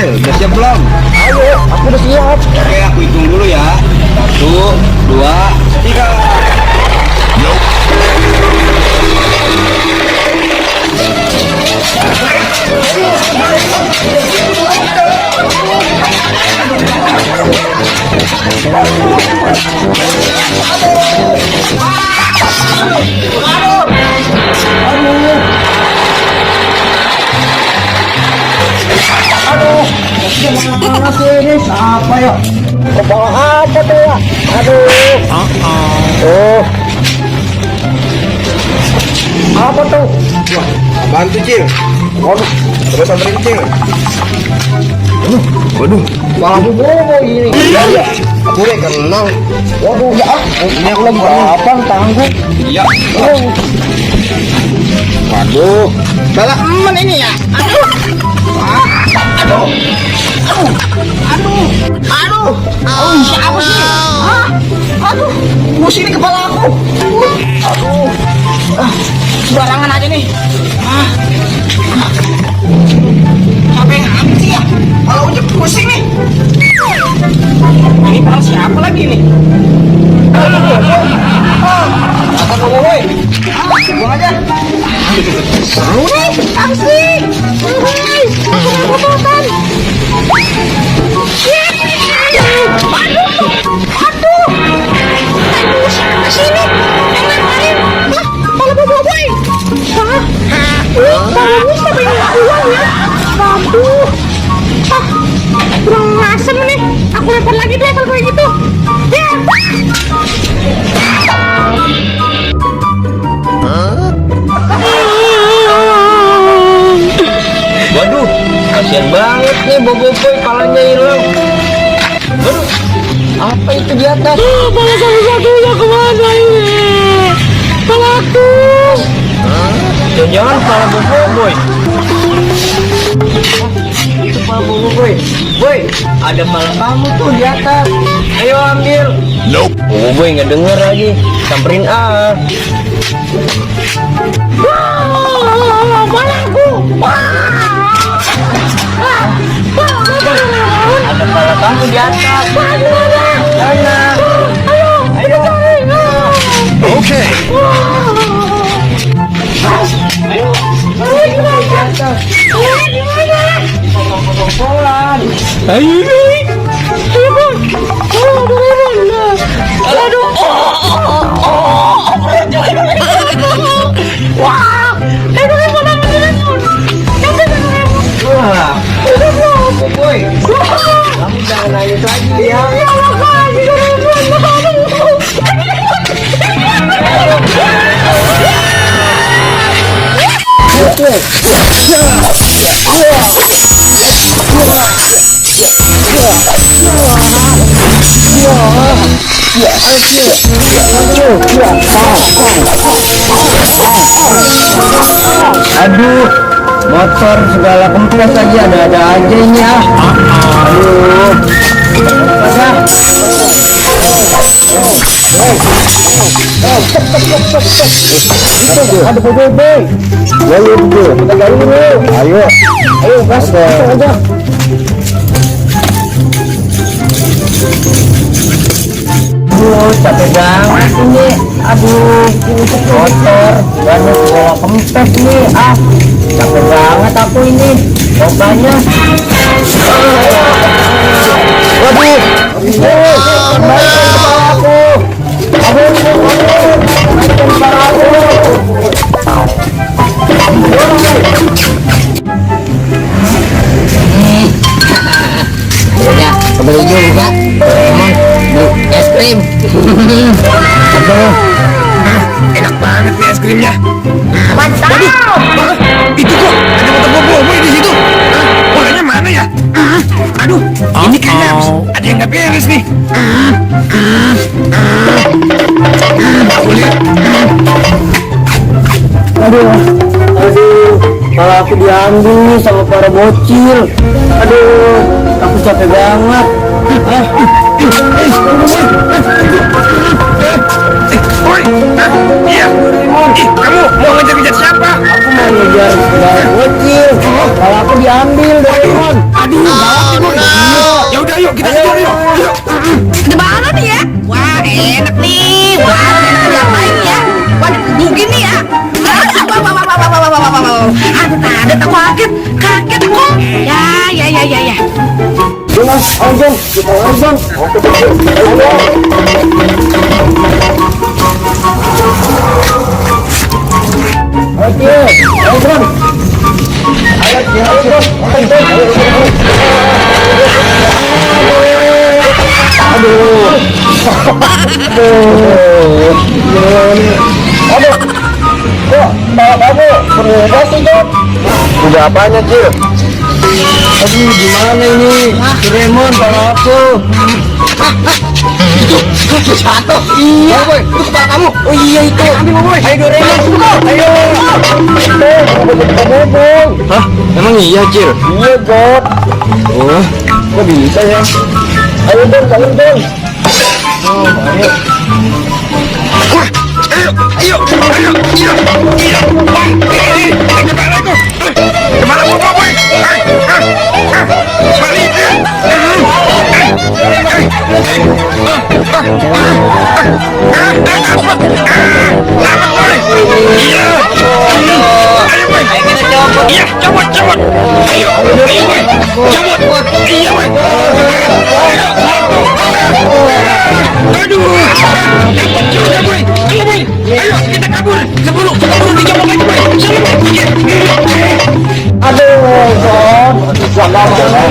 Cil, udah siap belum? Ayo, aku udah siap. Oke, aku hitung dulu ya. 1, 2, 3. Mana sih ini? Apa ya? Kepala apa tuh ya? Aduh. Oh. Apa tuh? Wah, apaan tuh, Cil? Waduh, Coba samperin, Cil. Waduh, kepala bobo ini. iya. Aku udah kenal. Waduh, ya. Ini aku lagi Kapan tangguh? Iya. Oh. Waduh. Bala emen ini ya. Aduh. Aduh. Siapa sih? Hah? Aduh, pusing nih kepala aku. Aduh. Sembarangan aja nih. Siapa yang ngambil sih ya? Kalau udah pusing nih. Ini barang siapa lagi nih? Kata kamu, woi. Buang aja. Seru nih, asik. Aduh, siapa sih ini? Yang ngapain? Kepala bobo, boy. Tangannya siapa yang uang ya? Aduh, kurang asem nih. Aku lempar lagi deh kalau kayak gitu. Ya. Waduh, kasihan banget nih Bobo Boy, palanya hilang. Waduh, apa itu di atas? Pala satu-satunya kemana ini? Palaku. Jangan pala Bobo Boy. Itu pala Bobo Boy. Boy, ada pala kamu tuh di atas. Ayo ambil. Nope. Bobo Boy nggak denger lagi. Samperin ah. Palaku. Ada pala kamu di atas. Sana. Ayo. Oke. Ayo. Di atas. Pelan. Ayo. Aduh. Wah. Wah. Bobo Boy. Kamu jangan nangis lagi ya. Aduh, motor segala kempes lagi ada-ada aja ini ah. Aduh. Ada bobo, boy. Ayo, kita gali dulu. Ayo, gas aja. Aduh, capek banget ini. Aduh, motor banyak bawa kempes nih. Ah, capek banget aku ini. Bapaknya. Waduh, kembali kepala aku. Kepala aku. Ya, kembali juga. Emang beli es krim. Enak banget nih es krimnya. Mantap. Itu kok ada motor bobo di situ. Bolanya mana ya? Aduh, ini kayaknya ada yang nggak beres nih. Aku lihat. Aduh, kalau aku diambil nih sama para bocil. Aduh, aku capek banget. Boy, iya. Kamu mau ngejar-ngejar siapa? Aku mau ngejar para bocil. Kalau aku diambil, Doraemon. Aduh, kaget aku, kaget aku. Ya. Mas, Anjing, kita Anjing. Oke, Anjing. Aduh. Kok kamu berubah sih, Dok? Udah apanya, Cil? Aduh, gimana ini? Doraemon, tolong aku. Itu jatuh. Iya, boy. Itu kepala kamu. Oh iya itu. Ambil, boy. Ayo Doraemon, suka. Ayo. Hah? Emang iya, Cil? Iya, God. Oh, kok bisa ya? Ayo dong, Dong. Oh, ayo. Ayo. Wah, ini kepala aku. Kepala gua, boy. Balik. Iya, copot. Ayo, boy. Copot. Iya, boy. Aduh. Dapat juga, boy. Ayo, boy. Ayo, kita kabur. Keburu dicopot lagi, boy. Sana, boy. Aduh, God. Sabar, cabut.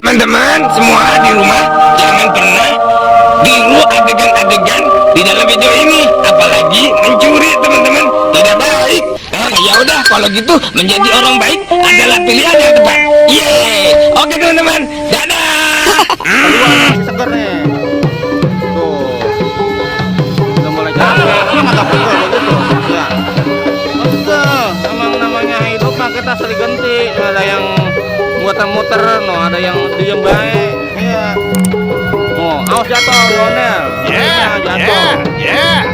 Teman-teman semua di rumah jangan pernah tiru adegan-adegan di dalam video ini, apalagi mencuri, teman-teman, tidak baik. Ya udah, kalau gitu menjadi orang baik adalah pilihan yang tepat. Yeay. Oke teman-teman, dadah. Seger nih. Tuh. Udah mulai capek. Agak pegel begitu. Ya. Betul. Emang namanya hidup mah kita sering ganti. Ada yang muter-muter, no, ada yang diem baik. Iya. Oh, awas jatuh, Lionel. Jatuh. Ya.